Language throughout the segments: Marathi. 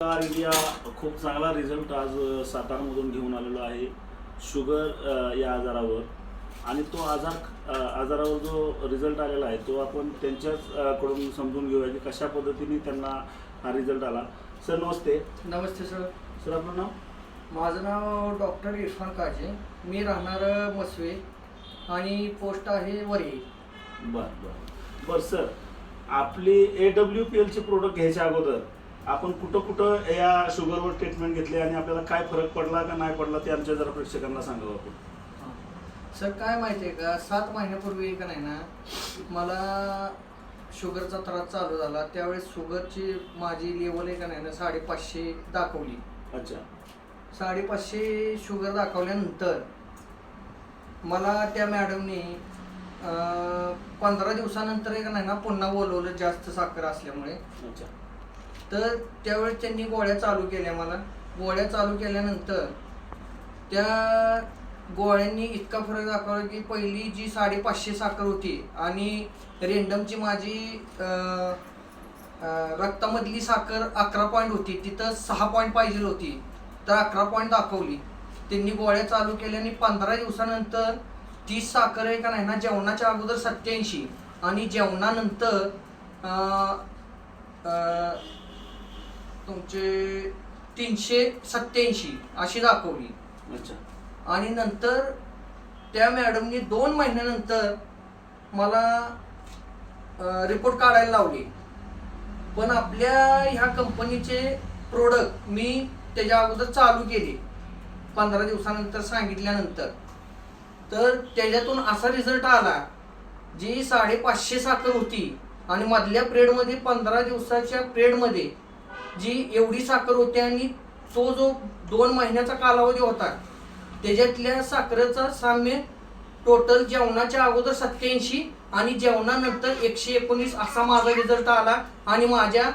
इंडिया खूप चांगला रिझल्ट आज सातारामधून घेऊन आलेलो आहे शुगर या आजारावर. आणि तो आजारावर जो रिझल्ट आलेला आहे तो आपण त्यांच्याच कडून समजून घेऊया की कशा पद्धतीने त्यांना हा रिझल्ट आला. सर नमस्ते. नमस्ते सर. सर आपलं नाव? माझं नाव डॉक्टर इरफान काजे. मी राहणार मसवे आणि पोस्ट आहे वरी. बरं बरं बरं. सर आपली AWPLचे प्रोडक्ट घ्यायच्या अगोदर आपण कुठं कुठं या शुगरवर ट्रीटमेंट घेतली आणि आपल्याला काय फरक पडला का नाही पडला ते आमच्या जरा प्रेक्षकांना सांगावं आपण. सर काय माहिती आहे का, 7 महिन्यापूर्वी का नाही ना मला शुगरचा त्रास चालू झाला. त्यावेळेस शुगरची माझी लेवल आहे का नाही ना 550 दाखवली. अच्छा. 550 शुगर दाखवल्यानंतर मला त्या मॅडमने 15 दिवसानंतर एक नाही ना पुन्हा बोलवलं जास्त साखर असल्यामुळे. अच्छा. तर त्यावेळेस त्यांनी गोळ्या चालू केल्या. मला गोळ्या चालू केल्यानंतर त्या गोळ्यांनी इतका फरक दाखवला की पहिली जी 550 साखर होती आणि रेंडमची माझी रक्तामधली साखर 11 पॉईंट होती, तिथं 6 पॉईंट पाहिजे होती, तर 11 पॉईंट दाखवली. त्यांनी गोळ्या चालू केल्या आणि 15 दिवसानंतर 30 साखर आहे का नाही ना जेवणाच्या अगोदर 87 आणि जेवणानंतर तुमचे 387 अशी दाखवली. अच्छा. आणि नंतर त्या मॅडमनी 2 महिन्यानंतर मला रिपोर्ट काढायला लावले. पण आपल्या ह्या कंपनीचे प्रोडक्ट मी त्याच्या अगोदर चालू केले 15 दिवसानंतर सांगितल्यानंतर. तर त्याच्यातून असा रिझल्ट आला, जी 550 साखर होती आणि मधल्या पिरियडमध्ये 15 दिवसाच्या पिरियडमध्ये जी एवढी साखर होती आणि तो जो 2 महिन्याचा कालावधी होता त्याच्यातल्या साखरेचा साम्य टोटल जेवणाच्या अगोदर 87 आणि जेवणानंतर 119 असा माझा रिझल्ट आला. आणि माझ्या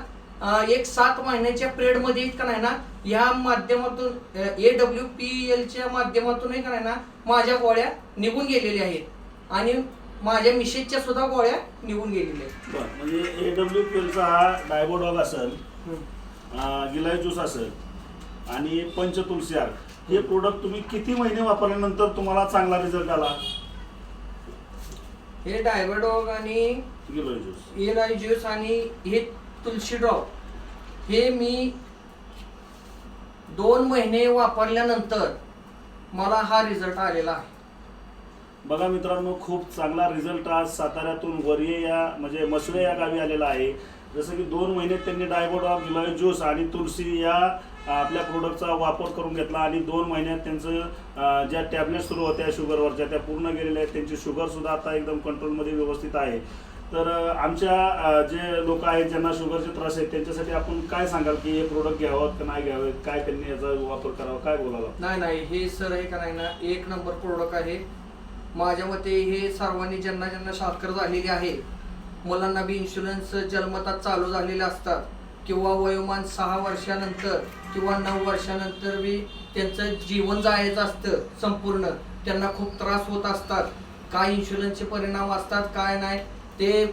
7 महिन्याच्या पिरियडमध्ये का नाही ना या माध्यमातून AWPLच्या माध्यमातून का नाही ना माझ्या गोळ्या निघून गेलेल्या आहेत आणि माझ्या मिसेसच्या सुद्धा गोळ्या निघून गेलेल्या आहेत. बरं, म्हणजे AWPLचा हा डायबोडॉग असेल, गिलाय ज्यूस असेल आणि पंचतुलसी अर्क हे प्रोडक्ट तुम्ही किती महिने वापरल्यानंतर तुम्हाला चांगला रिझल्ट आला? हे डायबोडॉग आणि गिलाय ज्यूस आणि हे तुलसी ड्रॉप हे मी 2 महिने वापरल्यानंतर मला हा रिझल्ट आलेला आहे. बघा मित्रांनो, खूप चांगला रिझल्ट आज साताऱ्यातून वरिये या म्हणजे मसवे या गावी आलेला आहे. जसं की 2 महिने त्यांनी डायबोडॉग, गिलाय ज्यूस आणि तुलसी या आपल्या प्रोडक्टचा वापर करून घेतला आणि 2 महिन्यात त्यांचं ज्या टॅबलेट सुरू होत्या शुगरवरच्या त्या पूर्ण गेलेल्या आहेत. त्यांची शुगरसुद्धा आता एकदम कंट्रोलमध्ये व्यवस्थित आहे. तर आमच्या जे लोक आहेत ज्यांना शुगरचे त्रास आहेत त्यांच्यासाठी आपण काय सांगाल की हे प्रोडक्ट घ्यावं का नाही घ्यावं, काय त्यांनी याचा वापर करावा, काय बोलावं? नाही हे सर हे का नाही ना 1 नंबर प्रोडक्ट आहे. माझ्या मते हे सर्वांनी ज्यांना साखर झालेली आहे, मुलांना बी इन्शुरन्स जन्मतात चालू झालेले असतात किंवा वयोमान 6 वर्षानंतर किंवा 9 वर्षानंतर बी त्यांचं जीवन जायचं असतं संपूर्ण, त्यांना खूप त्रास होत असतात. काय इन्शुरन्सचे परिणाम असतात काय नाही ते